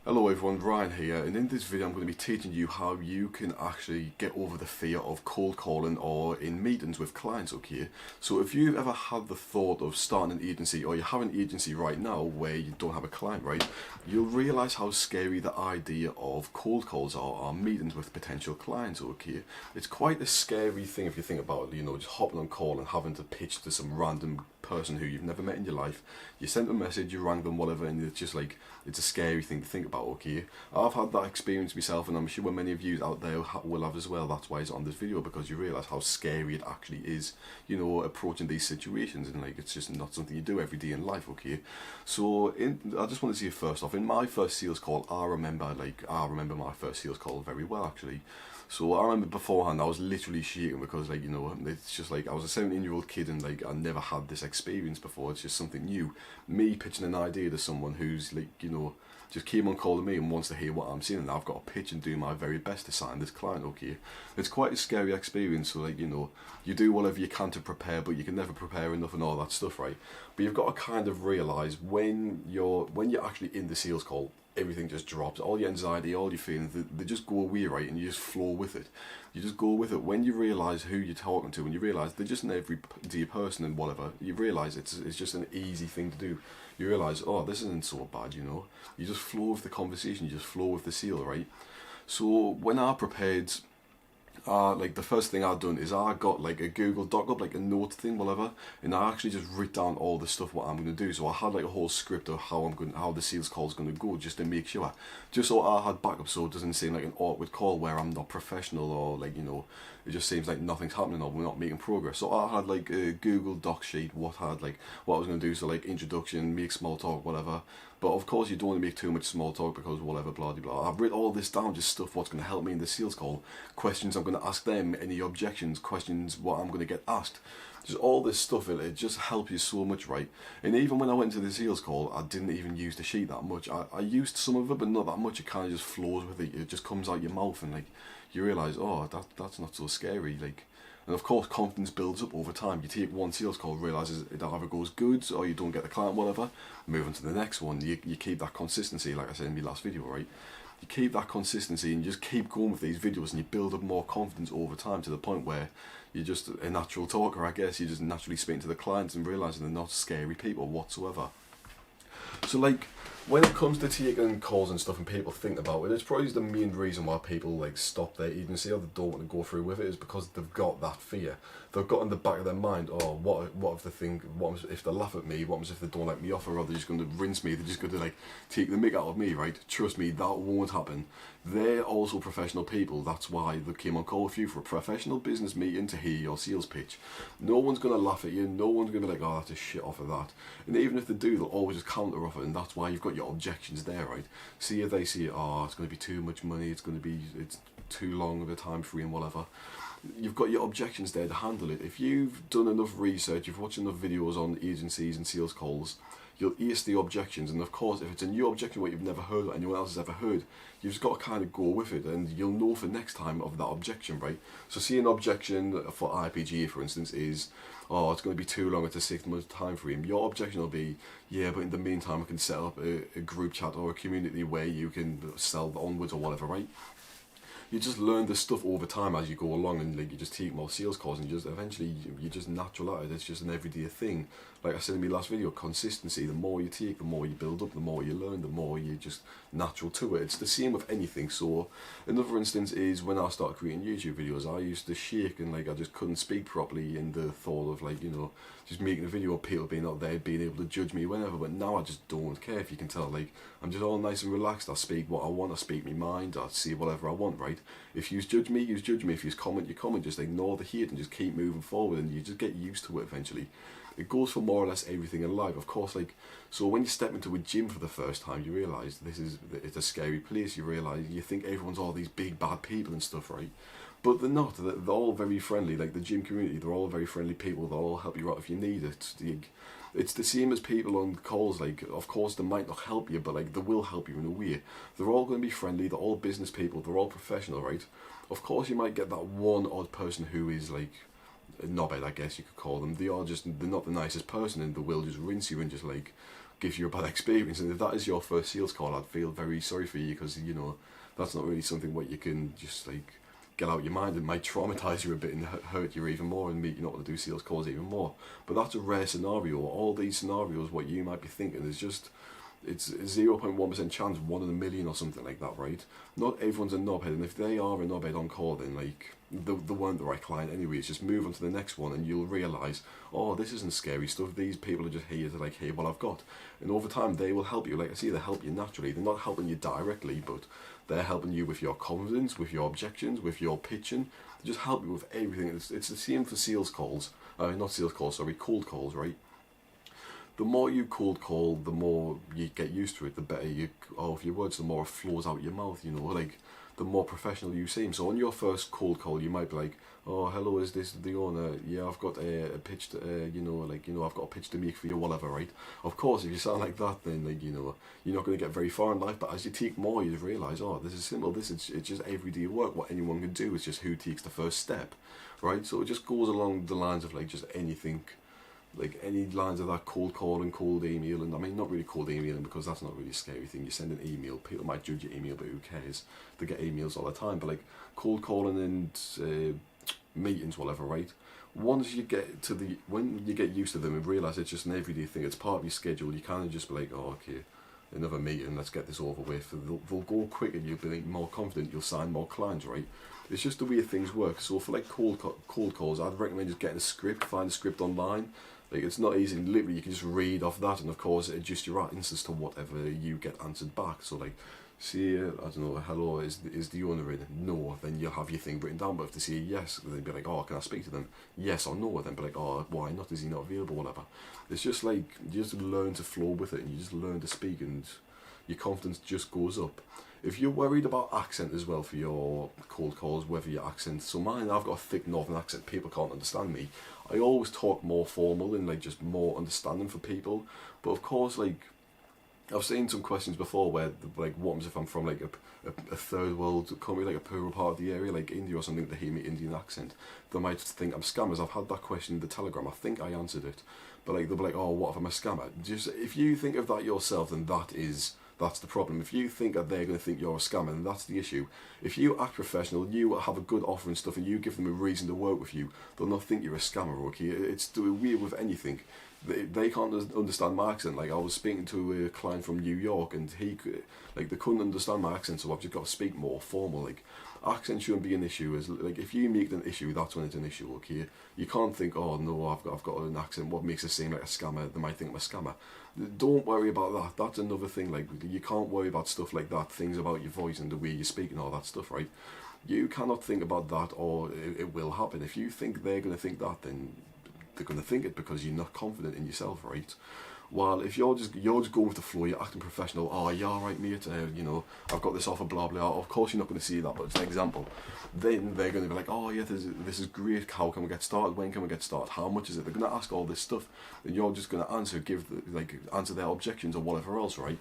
Hello everyone, Ryan here, and in this video I'm going to be teaching you how you can actually get over the fear of cold calling or in meetings with clients, okay? So if you've ever had the thought of starting an agency, or you have an agency right now where you don't have a client, right, you'll realise how scary the idea of cold calls are, or meetings with potential clients, okay? It's quite a scary thing if you think about it, you know, just hopping on call and having to pitch to some random person who you've never met in your life. You sent a message, you rang them, whatever, and it's just like, it's a scary thing to think about, okay? I've had that experience myself, and I'm sure many of you out there will have as well. That's why it's on this video, because you realise how scary it actually is, you know, approaching these situations, and like, it's just not something you do every day in life, okay? So I just want to say first off, in my first sales call, I remember my first sales call very well, actually. So I remember beforehand I was literally shaking because, like, you know, it's just like I was a 17-year-old kid, and like I never had this experience before. It's just something new. Me pitching an idea to someone who's like, you know, just came on call to me and wants to hear what I'm saying, and I've got to pitch and do my very best to sign this client, okay? It's quite a scary experience. So, like, you know, you do whatever you can to prepare, but you can never prepare enough and all that stuff, right? But you've got to kind of realise when you're actually in the sales call, everything just drops. All your anxiety, all your feelings, they just go away, right? And you just flow with it. You just go with it. When you realise who you're talking to, and you realise they're just an everyday person and whatever, you realise it's just an easy thing to do. You realise, oh, this isn't so bad, you know. You just flow with the conversation, you just flow with the sale, right? So when I prepared, like the first thing I'd done is I got like a Google Doc up, like a note thing, whatever, and I actually just wrote down all the stuff what I'm going to do. So I had like a whole script of how the sales call is going to go, just to make sure, just so I had backup, so it doesn't seem like an awkward call where I'm not professional, or like, you know, it just seems like nothing's happening or we're not making progress. So I had like a Google Doc sheet what I was going to do, so like introduction, make small talk, whatever. But of course you don't want to make too much small talk because whatever, blah blah blah. I've written all this down, just stuff what's going to help me in the sales call, questions I'm going to ask them, any objections, questions what I'm going to get asked. Just all this stuff, it just helps you so much, right? And even when I went to the sales call, I didn't even use the sheet that much. I used some of it, but not that much. It kind of just flows with it. It just comes out your mouth, and like you realise, oh, that's not so scary, like. And of course, confidence builds up over time. You take one sales call, realises it either goes good or you don't get the client, whatever. Move on to the next one. You keep that consistency, like I said in my last video, right? You keep that consistency and you just keep going with these videos, and you build up more confidence over time to the point where you're just a natural talker, I guess. You're just naturally speaking to the clients and realising they're not scary people whatsoever. So, like, when it comes to taking calls and stuff and people think about it, it's probably the main reason why people like stop their agency or they don't want to go through with it, is because they've got that fear. They've got in the back of their mind, oh, what if they think, what if they laugh at me, what if they don't like me offer, or they're just going to rinse me, they're just going to like take the mick out of me, right? Trust me, that won't happen. They're also professional people. That's why they came on call with you, for a professional business meeting to hear your sales pitch. No one's going to laugh at you, no one's going to be like, oh, that's a shit offer, that. And even if they do, they'll always just counter offer, and that's why you've got your objections there, right? See if they see, oh, it's going to be too much money, it's too long of a time frame, whatever. You've got your objections there to handle it. If you've done enough research, you've watched enough videos on agencies and sales calls, you'll ace the objections. And of course, if it's a new objection what you've never heard or anyone else has ever heard, you've just got to kind of go with it, and you'll know for next time of that objection, right? So see, an objection for IPG, for instance, is, oh, it's going to be too long, it's a 6-month time frame. Your objection will be, yeah, but in the meantime I can set up a group chat or a community where you can sell onwards or whatever, right? You just learn this stuff over time as you go along, and like you just take more sales calls, and you just eventually you're just natural at it. It's just an everyday thing. Like I said in my last video, consistency. The more you take, the more you build up, the more you learn, the more you're just natural to it. It's the same with anything. So another instance is when I started creating YouTube videos, I used to shake and like I just couldn't speak properly, in the thought of like, you know, just making a video of people being out there, being able to judge me whenever. But now I just don't care. If you can tell, like, I'm just all nice and relaxed. I speak what I want, I speak my mind, I say whatever I want, right? If you judge me, you judge me. If you comment, you comment. Just ignore the hate and just keep moving forward, and you just get used to it eventually. It goes for more or less everything in life. Of course, like, so when you step into a gym for the first time, you realise it's a scary place. You realise, you think everyone's all these big bad people and stuff, right? But they're not. They're all very friendly. Like the gym community, they're all very friendly people. They'll all help you out if you need it. It's the same as people on calls. Like, of course, they might not help you, but like they will help you in a way. They're all going to be friendly. They're all business people. They're all professional, right? Of course, you might get that one odd person who is like a knobhead, I guess you could call them. They're not the nicest person, and they will just rinse you and just like gives you a bad experience. And if that is your first sales call, I'd feel very sorry for you, because you know that's not really something what you can just like get out your mind. It might traumatise you a bit and hurt you even more and make you not want to do sales calls even more. But that's a rare scenario. All these scenarios, what you might be thinking is just, it's 0.1% chance, 1 in a million or something like that, right? Not everyone's a knobhead, and if they are a knobhead on call, then like they weren't the right client anyway. It's just move on to the next one, and you'll realise, oh, this isn't scary stuff. These people are just here to like hear what I've got, and over time they will help you. Like I say, they help you naturally. They're not helping you directly, but they're helping you with your confidence, with your objections, with your pitching. They just help you with everything. It's the same for sales calls. Not sales calls, sorry, cold calls, right? The more you cold call, the more you get used to it, the better you are with your words, the more it flows out your mouth, you know, like, the more professional you seem. So on your first cold call, you might be like, oh, hello, is this the owner? Yeah, I've got a pitch, I've got a pitch to make for you, whatever, right? Of course, if you sound like that, then, like, you know, you're not going to get very far in life, but as you take more, you realise, oh, this is simple, it's just everyday work, what anyone can do, it's just who takes the first step, right? So it just goes along the lines of, like, just anything, like any lines of that cold call and cold email, and I mean not really cold emailing, because that's not really a scary thing. You send an email, people might judge your email, but who cares? They get emails all the time. But like cold calling and meetings, whatever, right? Once you get to when you get used to them and realise it's just an everyday thing, it's part of your schedule, you kind of just be like, oh, okay, another meeting, let's get this over with. They'll go quicker, you'll be more confident, you'll sign more clients, right? It's just the way things work. So for like cold calls, I'd recommend just getting a script, find a script online. Like, it's not easy, literally you can just read off that, and of course adjust your answers to whatever you get answered back. So like, say, I don't know, hello, is the owner in? No, then you'll have your thing written down. But if they say yes, then be like, oh, can I speak to them? Yes or no, then be like, oh, why not? Is he not available? Whatever. It's just like, you just learn to flow with it, and you just learn to speak, and your confidence just goes up. If you're worried about accent as well for your cold calls, whether your accent, so mine, I've got a thick northern accent, people can't understand me. I always talk more formal and like just more understanding for people. But of course, like, I've seen some questions before where, like, what happens if I'm from like a third world country, like a poorer part of the area, like India or something, they hear me Indian accent, they might think I'm scammers. I've had that question in the Telegram, I think I answered it. But like, they'll be like, oh, what if I'm a scammer? Just, if you think of that yourself, then that's the problem. If you think that they're going to think you're a scammer, then that's the issue. If you act professional, you have a good offer and stuff, and you give them a reason to work with you, they'll not think you're a scammer, okay? It's weird with anything. They can't understand my accent. Like, I was speaking to a client from New York, and they couldn't understand my accent, so I've just got to speak more formal. Like, accent shouldn't be an issue. Like, if you make it an issue, that's when it's an issue, okay? You can't think, oh no, I've got an accent, what makes it seem like a scammer? They might think I'm a scammer. Don't worry about that. That's another thing. Like, you can't worry about stuff like that, things about your voice and the way you speak and all that stuff, right? You cannot think about that, or it will happen. If you think they're going to think that, then they're going to think it, because you're not confident in yourself, right? While if you're just going with the flow, you're acting professional, oh, yeah, all right, mate, I've got this offer, blah, blah, of course you're not going to see that, but it's an example. Then they're going to be like, oh, yeah, this is great, how can we get started, when can we get started, how much is it? They're going to ask all this stuff, and you're just going to answer their objections or whatever else, right?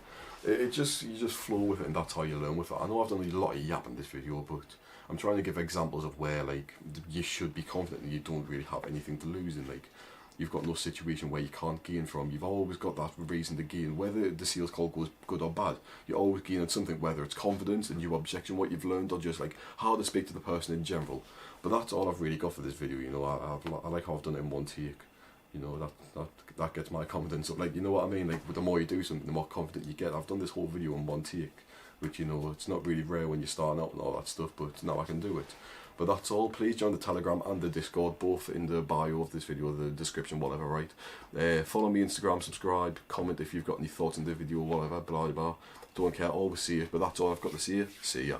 You just flow with it, and that's how you learn with it. I know I've done a lot of yap in this video, but I'm trying to give examples of where, like, you should be confident and you don't really have anything to lose, and like, you've got no situation where you can't gain from. You've always got that reason to gain. Whether the sales call goes good or bad, you always gain on something, whether it's confidence, a new objection, what you've learned, or just like how to speak to the person in general. But that's all I've really got for this video, you know. I like how I've done it in one take. You know, that gets my confidence up. Like, you know what I mean? Like, the more you do something, the more confident you get. I've done this whole video in one take, which, you know, it's not really rare when you're starting out and all that stuff, but now I can do it. But that's all. Please join the Telegram and the Discord, both in the bio of this video, the description, whatever, right? Follow me Instagram, subscribe, comment if you've got any thoughts on the video, whatever, blah, blah. Don't care, always see it. But that's all I've got to say. See ya.